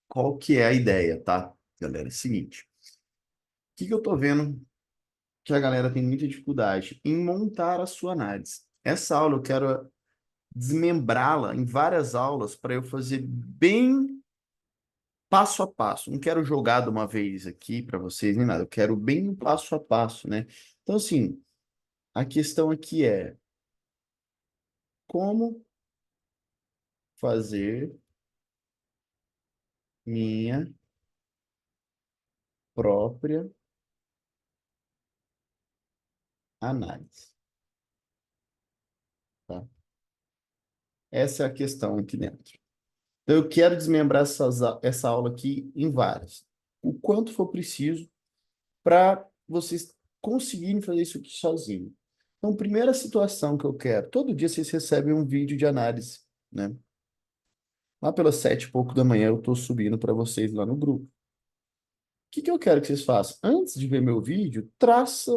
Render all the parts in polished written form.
qual que é a ideia, tá, galera? É o seguinte, o que que eu tô vendo que a galera tem muita dificuldade em montar a sua análise. Essa aula eu quero desmembrá-la em várias aulas para eu fazer bem passo a passo. Não quero jogar de uma vez aqui para vocês nem nada, eu quero bem no passo a passo, né? Então, assim, a questão aqui é como fazer minha própria análise, tá? Essa é a questão aqui dentro. Então, eu quero desmembrar essa aula aqui em várias. O quanto for preciso para vocês conseguirem fazer isso aqui sozinho. Então, primeira situação que eu quero, todo dia vocês recebem um vídeo de análise, né? Lá pelas 7 e pouco da manhã eu estou subindo para vocês lá no grupo. O que que eu quero que vocês façam? Antes de ver meu vídeo, traça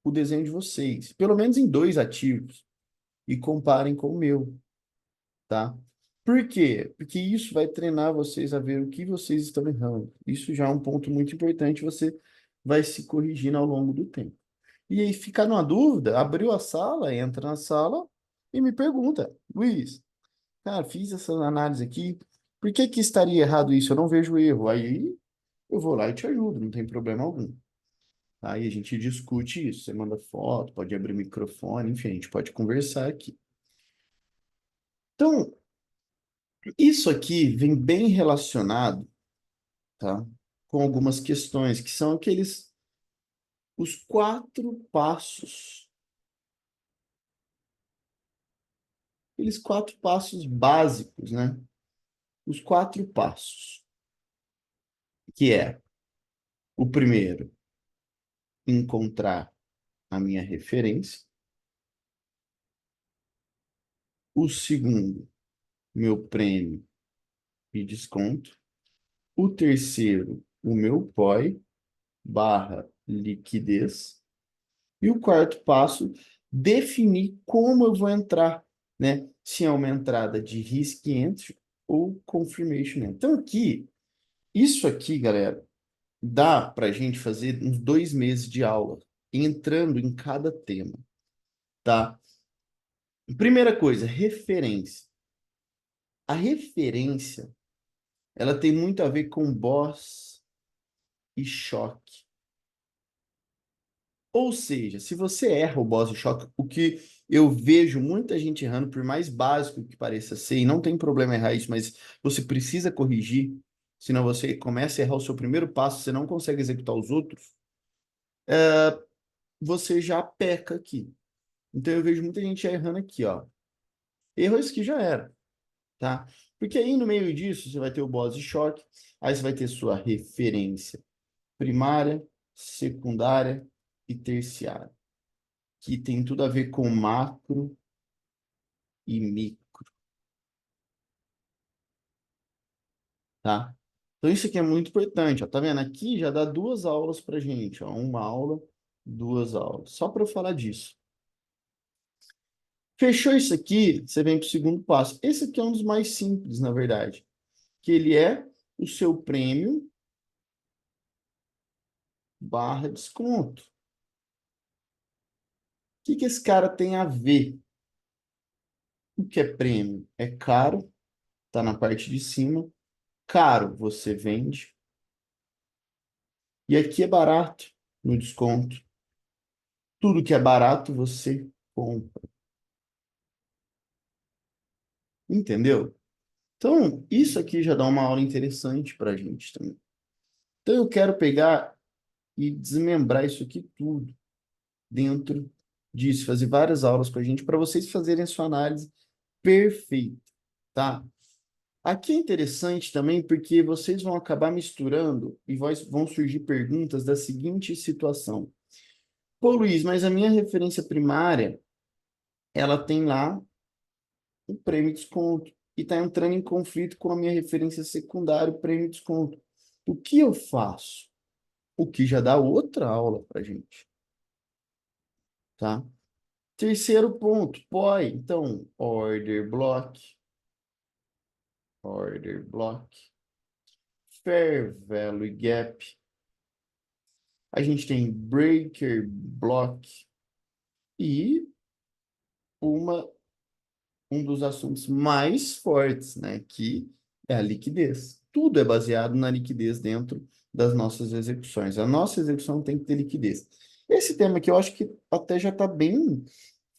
o desenho de vocês, pelo menos em dois ativos, e comparem com o meu, tá? Por quê? Porque isso vai treinar vocês a ver o que vocês estão errando. Isso já é um ponto muito importante, você vai se corrigindo ao longo do tempo. E aí, ficar numa dúvida, abriu a sala, entra na sala e me pergunta, Luiz, cara, fiz essa análise aqui, por que que estaria errado isso? Eu não vejo erro. Aí eu vou lá e te ajudo, não tem problema algum. Aí a gente discute isso, você manda foto, pode abrir o microfone, enfim, a gente pode conversar aqui. Então, isso aqui vem bem relacionado, tá, com algumas questões, que são os 4 passos, aqueles 4 passos básicos, né? Os 4 passos, que é o primeiro, encontrar a minha referência. O segundo, meu prêmio e desconto. O terceiro, o meu POI barra liquidez. E o quarto passo, definir como eu vou entrar, né? Se é uma entrada de risk entry ou confirmation entry. Então aqui, isso aqui, galera, dá para a gente fazer uns 2 meses de aula, entrando em cada tema, tá? Primeira coisa, referência. A referência, ela tem muito a ver com boss e choque. Ou seja, se você erra o boss e choque, o que eu vejo muita gente errando, por mais básico que pareça ser, e não tem problema errar isso, mas você precisa corrigir, senão você começa a errar o seu primeiro passo, você não consegue executar os outros, você já peca aqui. Então eu vejo muita gente errando aqui, ó. Erro esse que já era, tá? Porque aí no meio disso você vai ter o boss de choque, aí você vai ter sua referência primária, secundária e terciária, que tem tudo a ver com macro e micro, tá? Então isso aqui é muito importante, ó. Tá vendo? Aqui já dá 2 aulas pra gente, ó. Uma aula, 2 aulas. Só para eu falar disso. Fechou isso aqui, você vem para o segundo passo. Esse aqui é um dos mais simples, na verdade, que ele é o seu prêmio barra desconto. O que que esse cara tem a ver? O que é prêmio? É caro, tá na parte de cima. Caro, você vende. E aqui é barato, no desconto. Tudo que é barato, você compra. Entendeu? Então, isso aqui já dá uma aula interessante para a gente também. Então, eu quero pegar e desmembrar isso aqui tudo dentro disso, fazer várias aulas com a gente para vocês fazerem a sua análise perfeita, tá? Aqui é interessante também porque vocês vão acabar misturando e vão surgir perguntas da seguinte situação. Pô, Luiz, mas a minha referência primária, ela tem lá o prêmio de desconto e está entrando em conflito com a minha referência secundária, o prêmio de desconto. O que eu faço? O que já dá outra aula para gente, tá? Terceiro ponto, POI. Então, order block, order block. Fair Value Gap. A gente tem Breaker Block e uma, um dos assuntos mais fortes, né? Que é a liquidez. Tudo é baseado na liquidez dentro das nossas execuções. A nossa execução tem que ter liquidez. Esse tema aqui eu acho que até já está bem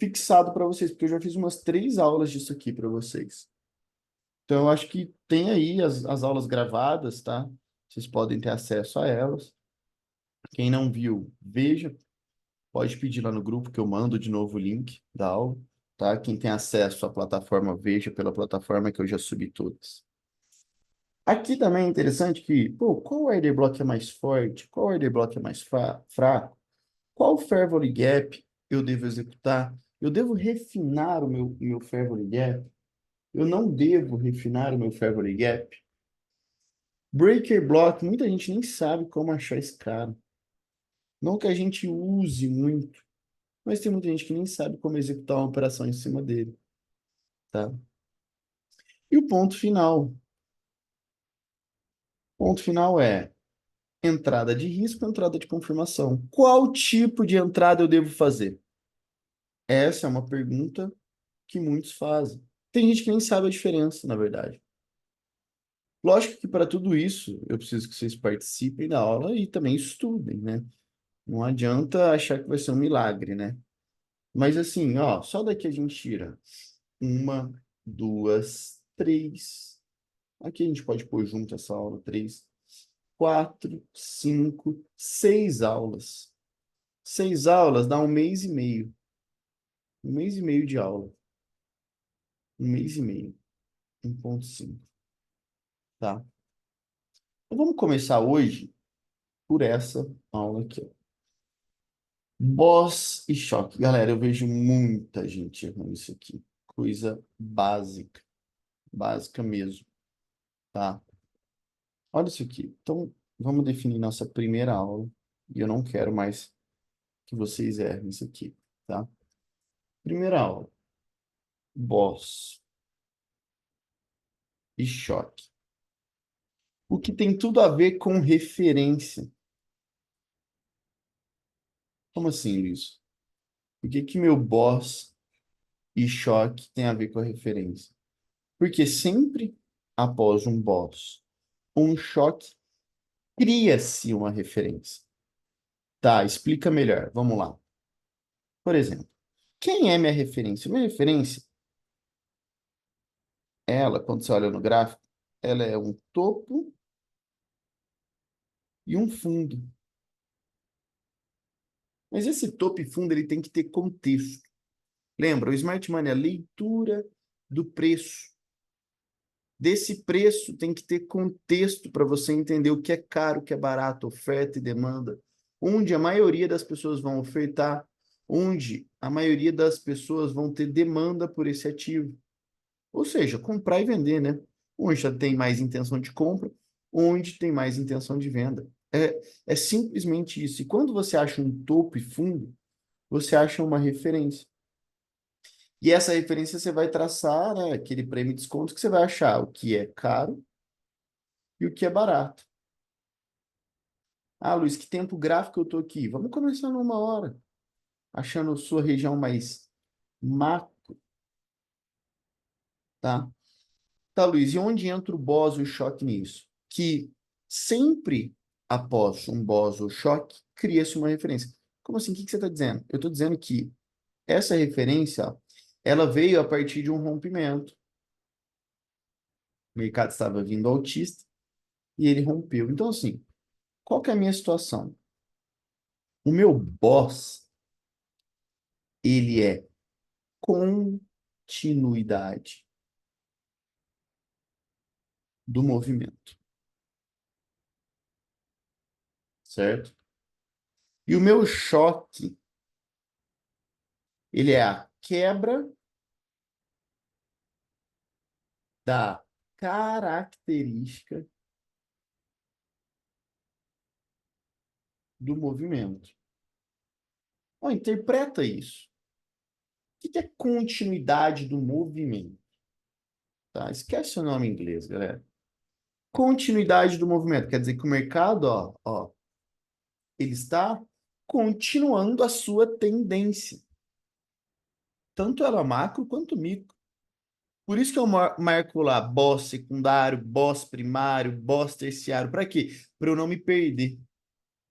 fixado para vocês, porque eu já fiz umas 3 aulas disso aqui para vocês. Então, eu acho que tem aí as aulas gravadas, tá? Vocês podem ter acesso a elas. Quem não viu, veja. Pode pedir lá no grupo que eu mando de novo o link da aula, tá? Quem tem acesso à plataforma, veja pela plataforma que eu já subi todas. Aqui também é interessante que, pô, qual order block é mais forte? Qual order block é mais fraco? Qual fair value gap eu devo executar? Eu devo refinar o meu fair value gap? Eu não devo refinar o meu fair value gap? Breaker block, muita gente nem sabe como achar esse cara. Não que a gente use muito, mas tem muita gente que nem sabe como executar uma operação em cima dele, tá? E o ponto final. O ponto final é entrada de risco, entrada de confirmação. Qual tipo de entrada eu devo fazer? Essa é uma pergunta que muitos fazem. Tem gente que nem sabe a diferença, na verdade. Lógico que para tudo isso, eu preciso que vocês participem da aula e também estudem, né? Não adianta achar que vai ser um milagre, né? Mas assim, ó, só daqui a gente tira uma, duas, três. Aqui a gente pode pôr junto essa aula, três, quatro, cinco, 6 aulas. 6 aulas dá um mês e meio. Um mês e meio de aula. Um mês e meio. 1,5, tá? Então vamos começar hoje por essa aula aqui, ó. Boss e choque. Galera, eu vejo muita gente errando isso aqui. Coisa básica. Básica mesmo, tá? Olha isso aqui. Então, vamos definir nossa primeira aula. E eu não quero mais que vocês errem isso aqui, tá? Primeira aula. Boss e choque. O que tem tudo a ver com referência. Como assim, Luiz? Por que que meu boss e choque tem a ver com a referência? Porque sempre após um boss ou um choque, cria-se uma referência. Tá, explica melhor. Vamos lá. Por exemplo, quem é minha referência? Minha referência, ela, quando você olha no gráfico, ela é um topo e um fundo. Mas esse topo e fundo ele tem que ter contexto. Lembra, o Smart Money é a leitura do preço. Desse preço tem que ter contexto para você entender o que é caro, o que é barato, oferta e demanda. Onde a maioria das pessoas vão ofertar, onde a maioria das pessoas vão ter demanda por esse ativo. Ou seja, comprar e vender, né? Onde já tem mais intenção de compra, onde tem mais intenção de venda. É simplesmente isso. E quando você acha um topo e fundo, você acha uma referência. E essa referência você vai traçar, né, aquele prêmio de desconto que você vai achar o que é caro e o que é barato. Ah, Luiz, que tempo gráfico eu tô aqui? Vamos começar numa hora, achando sua região mais macro, tá? Tá, Luiz, e onde entra o BOS e o choque nisso? Que sempre após um BOS ou choque, cria-se uma referência. Como assim? O que que você está dizendo? Eu estou dizendo que essa referência, ó, ela veio a partir de um rompimento. O mercado estava vindo altista e ele rompeu. Então, assim, qual que é a minha situação? O meu BOS, ele é continuidade do movimento, certo? E o meu choque, ele é a quebra da característica do movimento. Ó, interpreta isso. O que é continuidade do movimento? Tá? Esquece o nome em inglês, galera. continuidade do movimento. Quer dizer que o mercado, ele está continuando a sua tendência, tanto ela macro quanto micro. Por isso que eu marco lá BOS secundário, BOS primário, BOS terciário. Para quê? Para eu não me perder.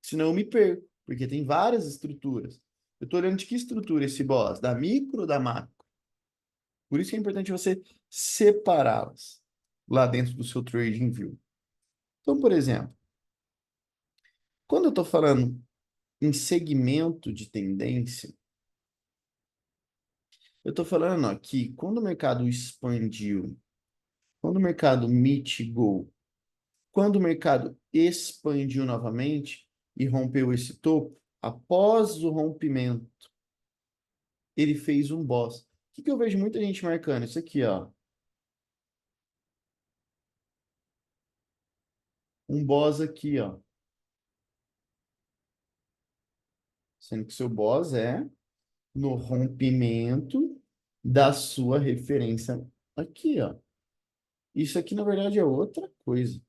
Senão eu me perco, porque tem várias estruturas. Eu estou olhando de que estrutura esse BOS? Da micro ou da macro? Por isso que é importante você separá-las lá dentro do seu TradingView. Então, por exemplo, quando eu estou falando em segmento de tendência, eu estou falando aqui, quando o mercado expandiu, quando o mercado mitigou, quando o mercado expandiu novamente e rompeu esse topo, após o rompimento, ele fez um boss. O que que eu vejo muita gente marcando? Isso aqui, ó. Um boss aqui, ó. Sendo que seu boss é no rompimento da sua referência aqui, ó. Isso aqui, na verdade, é outra coisa.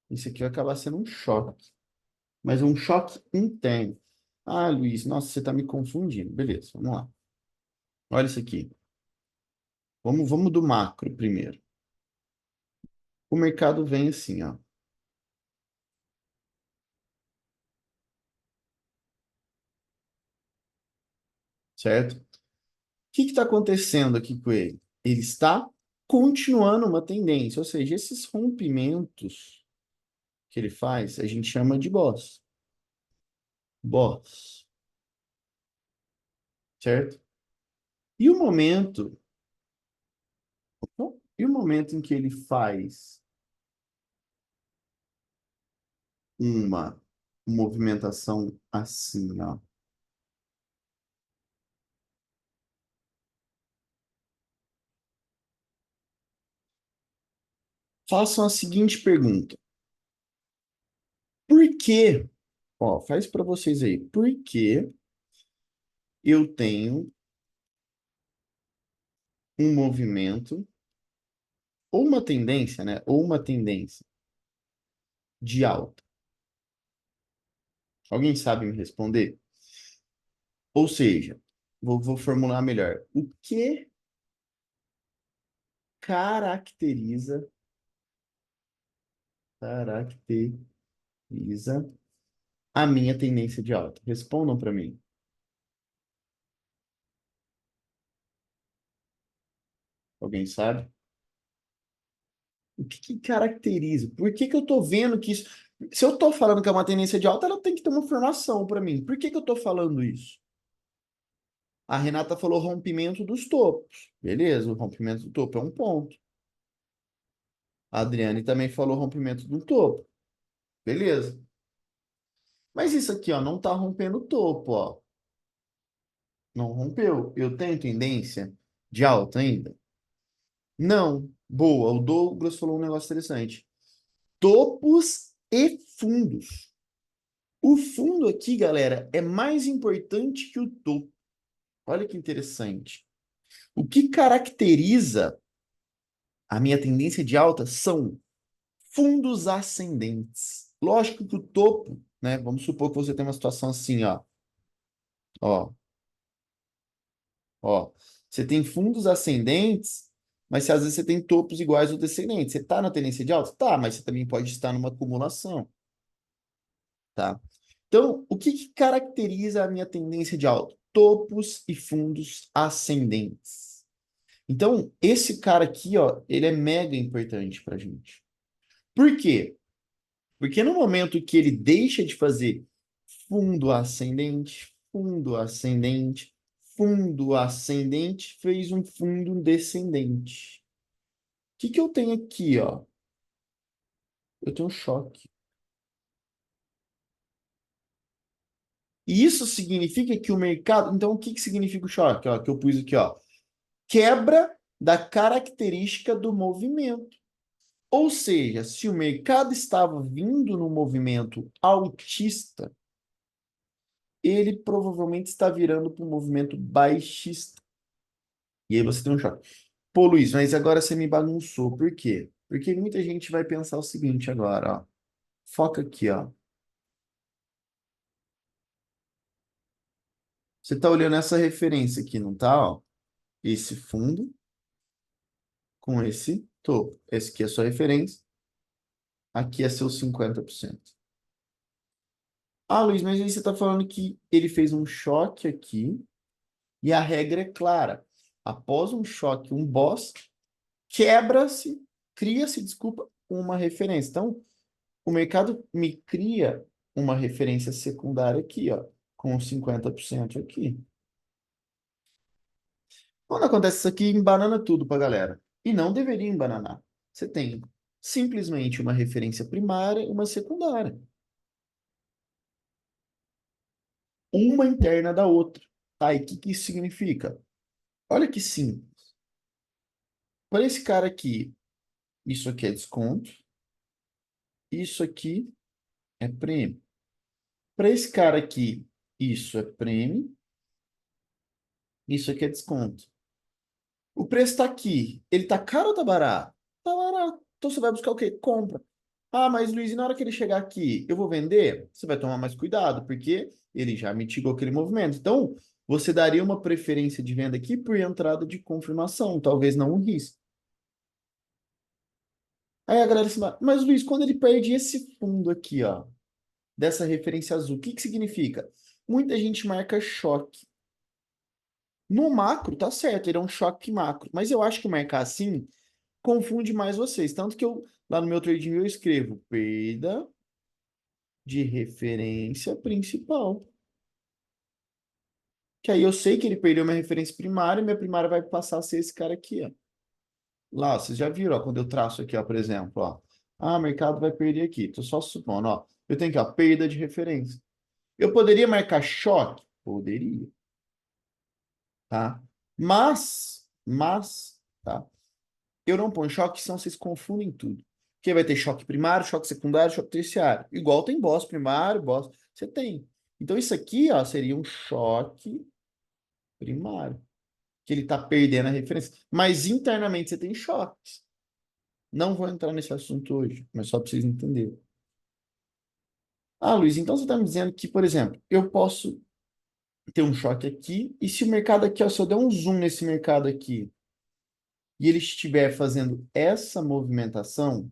Isso aqui vai acabar sendo um choque. Mas é um choque interno. Ah, Luiz, nossa, você está me confundindo. Beleza, vamos lá. Olha isso aqui. Vamos do macro primeiro. O mercado vem assim, ó. Certo? O que está acontecendo aqui com ele? Ele está continuando uma tendência, ou seja, esses rompimentos que ele faz, a gente chama de boss. Boss, certo? E o momento, e o momento em que ele faz uma movimentação assim, ó. Façam a seguinte pergunta: por que, ó, faz para vocês aí, por que eu tenho um movimento ou uma tendência, né? Ou uma tendência de alta? Alguém sabe me responder? Ou seja, vou formular melhor. O que caracteriza, caracteriza a minha tendência de alta? Respondam para mim. Alguém sabe? O que que caracteriza? Por que que eu estou vendo que isso... Se eu estou falando que é uma tendência de alta, ela tem que ter uma informação para mim. Por que que eu estou falando isso? A Renata falou rompimento dos topos. Beleza, o rompimento do topo é um ponto. A Adriane também falou rompimento do topo. Beleza. Mas isso aqui, ó, não está rompendo o topo, ó. Não rompeu. Eu tenho tendência de alta ainda? Não. Boa. O Douglas falou um negócio interessante. Topos e fundos. O fundo aqui, galera, é mais importante que o topo. Olha que interessante. O que caracteriza a minha tendência de alta são fundos ascendentes. Lógico que o topo, né? Vamos supor que você tem uma situação assim, ó. Ó, ó. Você tem fundos ascendentes, mas se às vezes você tem topos iguais ou descendentes. Você está na tendência de alta? Tá, mas você também pode estar numa acumulação, tá? Então, o que que caracteriza a minha tendência de alta? Topos e fundos ascendentes. Então, esse cara aqui, ó, ele é mega importante para a gente. Por quê? Porque no momento que ele deixa de fazer fundo ascendente, fundo ascendente, fundo ascendente, fez um fundo descendente. O que que eu tenho aqui, ó? Eu tenho um choque. E isso significa que o mercado. Então, o que que significa o choque? Ó, que eu pus aqui, ó. Quebra da característica do movimento. Ou seja, se o mercado estava vindo no movimento altista, ele provavelmente está virando para um movimento baixista. E aí você tem um choque. Pô, Luiz, mas agora você me bagunçou. Por quê? Porque muita gente vai pensar o seguinte agora, ó. Foca aqui, ó. Você está olhando essa referência aqui, não tá? Ó, esse fundo com esse topo. Esse aqui é a sua referência. Aqui é seu 50%. Ah, Luiz, mas aí você está falando que ele fez um choque aqui e a regra é clara. Após um choque, um boss, quebra-se, cria-se, desculpa, uma referência. Então, o mercado me cria uma referência secundária aqui, ó, com 50% aqui. Quando acontece isso aqui, embanana tudo para a galera. E não deveria embananar. Você tem simplesmente uma referência primária e uma secundária. Uma interna da outra. Tá, e o que que isso significa? Olha que simples. Para esse cara aqui, isso aqui é desconto, isso aqui é prêmio. Para esse cara aqui, isso é prêmio, isso aqui é desconto. O preço está aqui. Ele está caro ou está barato? Está barato. Então você vai buscar o quê? Compra. Ah, mas Luiz, e na hora que ele chegar aqui, eu vou vender? Você vai tomar mais cuidado, porque ele já mitigou aquele movimento. Então, você daria uma preferência de venda aqui por entrada de confirmação, talvez não um risco. Aí a galera se mas Luiz, quando ele perde esse fundo aqui, ó, dessa referência azul, o que que significa? Muita gente marca choque. No macro, tá certo, ele é um choque macro, mas eu acho que marcar assim confunde mais vocês. Tanto que eu, lá no meu trading, eu escrevo perda de referência principal. Que aí eu sei que ele perdeu minha referência primária e minha primária vai passar a ser esse cara aqui, ó. Lá, ó, vocês já viram, ó, quando eu traço aqui, ó, por exemplo, ó. Ah, o mercado vai perder aqui. Tô só supondo, ó. Eu tenho aqui, ó, perda de referência. Eu poderia marcar choque? Poderia, tá? Tá? Eu não ponho choque, senão vocês confundem tudo. Porque vai ter choque primário, choque secundário, choque terciário. Igual tem boss primário, boss. Você tem. Então, isso aqui, ó, seria um choque primário. Que ele está perdendo a referência. Mas internamente você tem choques. Não vou entrar nesse assunto hoje, mas só para vocês entenderem. Ah, Luiz, então você está me dizendo que, por exemplo, eu posso ter um choque aqui, e se o mercado aqui, ó, se eu der um zoom nesse mercado aqui, e ele estiver fazendo essa movimentação,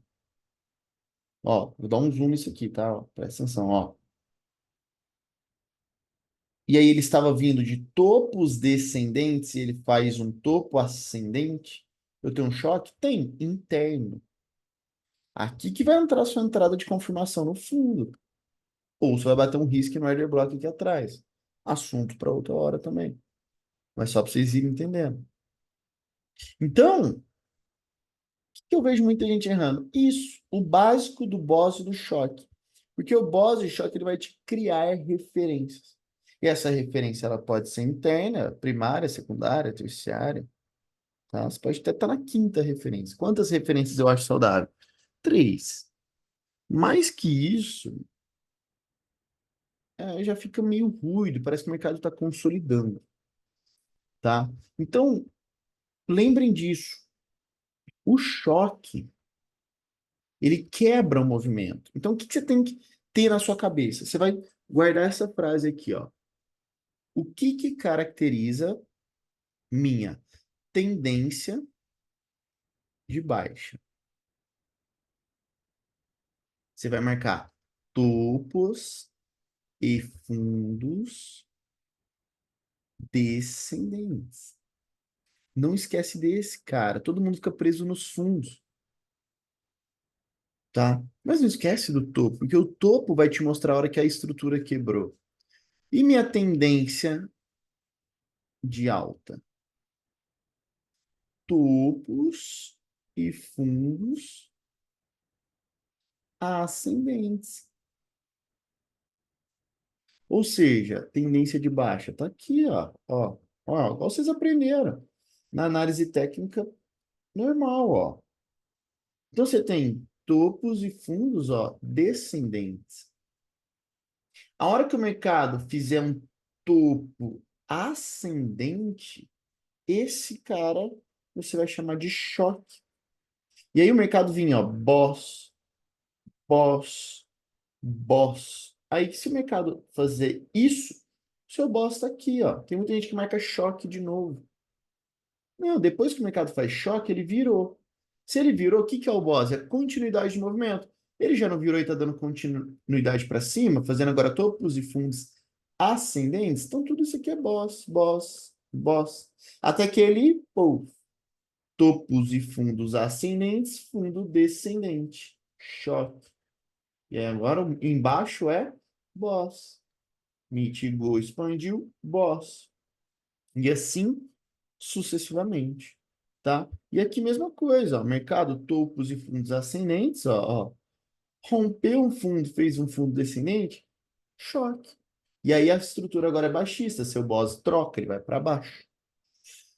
ó, vou dar um zoom nisso aqui, tá? Ó, presta atenção, ó. E aí ele estava vindo de topos descendentes e ele faz um topo ascendente. Eu tenho um choque? Tem, interno. Aqui que vai entrar a sua entrada de confirmação no fundo. Ou você vai bater um risco no order block aqui atrás. Assunto para outra hora também. Mas só para vocês irem entendendo. Então, o que eu vejo muita gente errando? Isso, o básico do boss e do choque. Porque o boss e choque ele vai te criar referências. E essa referência ela pode ser interna, primária, secundária, terciária. Tá? Você pode até estar na quinta referência. Quantas referências eu acho saudável? Três. Mais que isso, já fica meio ruído, parece que o mercado está consolidando, tá? Então, lembrem disso. O choque, ele quebra o movimento. Então, o que que você tem que ter na sua cabeça? Você vai guardar essa frase aqui, ó. O que que caracteriza minha tendência de baixa? Você vai marcar topos e fundos descendentes. Não esquece desse, cara. Todo mundo fica preso nos fundos, tá? Mas não esquece do topo, porque o topo vai te mostrar a hora que a estrutura quebrou. E minha tendência de alta? Topos e fundos ascendentes. Ou seja, tendência de baixa tá aqui, ó, igual vocês aprenderam na análise técnica normal, ó. Então você tem topos e fundos, ó, descendentes. A hora que o mercado fizer um topo ascendente, esse cara você vai chamar de choque. E aí o mercado vinha, ó, boss, boss, boss. Aí se o mercado fazer isso, o seu boss está aqui, ó. Tem muita gente que marca choque de novo. Não, depois que o mercado faz choque, ele virou. Se ele virou, o que que é o boss? É continuidade de movimento. Ele já não virou e está dando continuidade para cima, fazendo agora topos e fundos ascendentes. Então, tudo isso aqui é boss, boss, boss. Até que ele, pô, topos e fundos ascendentes, fundo descendente. Choque. E aí agora embaixo é boss. Mitigou, expandiu, boss. E assim sucessivamente, tá? E aqui mesma coisa, ó, mercado topos e fundos ascendentes, ó, rompeu um fundo, fez um fundo descendente, choque. E aí a estrutura agora é baixista, seu boss troca, ele vai para baixo.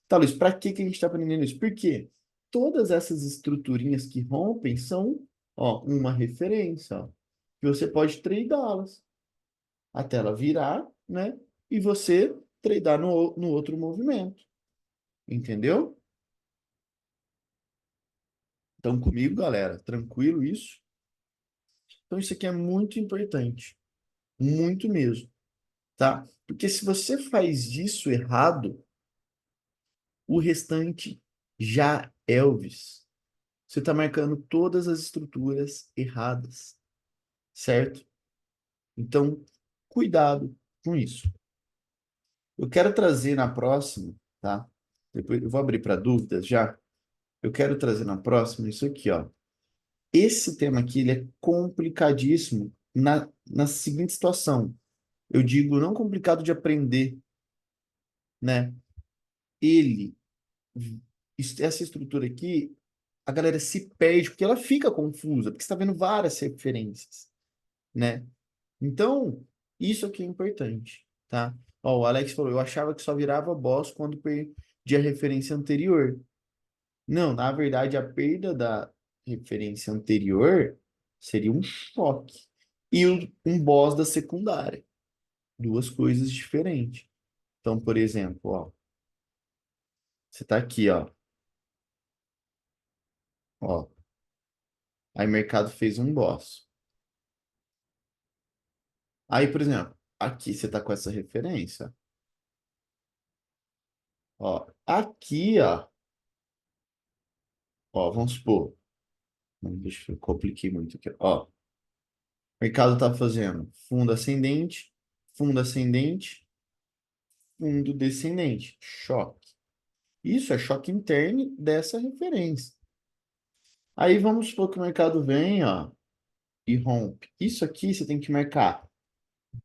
Tá, Luiz, para que que a gente está aprendendo isso? Porque todas essas estruturinhas que rompem são, ó, uma referência, ó, que você pode tradeá-las até ela virar, né? E você tradear no outro movimento, entendeu? Então, comigo, galera, tranquilo isso? Então, isso aqui é muito importante, muito mesmo, tá? Porque se você faz isso errado, o restante já é Elvis. Você está marcando todas as estruturas erradas, certo? Então, cuidado com isso. Eu quero trazer na próxima, tá? Depois eu vou abrir para dúvidas já. Eu quero trazer na próxima isso aqui, ó. Esse tema aqui, ele é complicadíssimo na seguinte situação. Eu digo, não complicado de aprender, né? Ele, essa estrutura aqui, a galera se perde porque ela fica confusa, porque você está vendo várias referências, né? Então, isso aqui é importante, tá? Ó, o Alex falou, eu achava que só virava boss quando perdi a referência anterior. Não, na verdade, a perda da referência anterior seria um choque. E um boss da secundária. Duas coisas diferentes. Então, por exemplo, ó, você tá aqui, ó. Aí o mercado fez um boss. Aí, por exemplo, aqui você tá com essa referência. Ó, aqui, ó, vamos supor. Deixa eu compliquei muito aqui. Ó, o mercado tá fazendo fundo ascendente, fundo descendente. Choque. Isso é choque interno dessa referência. Aí vamos supor que o mercado vem, ó, e rompe. Isso aqui você tem que marcar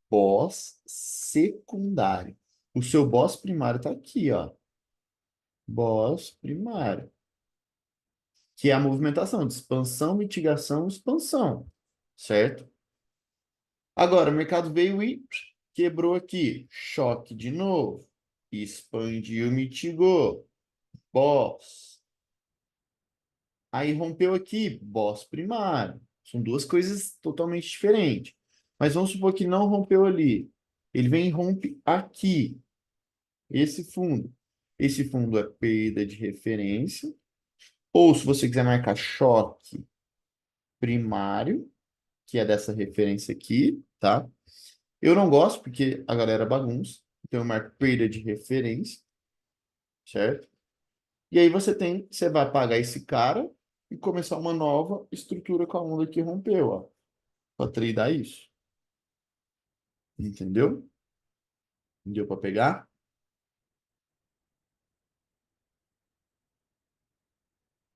boss secundário. O seu boss primário está aqui, ó. Boss primário, que é a movimentação de expansão, mitigação, expansão, certo? Agora, o mercado veio e quebrou aqui. Choque de novo. Expandiu, mitigou. Boss. Aí rompeu aqui, boss primário. São duas coisas totalmente diferentes. Mas vamos supor que não rompeu ali. Ele vem e rompe aqui, esse fundo. Esse fundo é perda de referência. Ou se você quiser marcar choque primário, que é dessa referência aqui, tá? Eu não gosto porque a galera bagunça. Então eu marco perda de referência, certo? E aí você vai apagar esse cara e começar uma nova estrutura com a onda que rompeu, ó. Para treinar isso. Entendeu? Deu para pegar?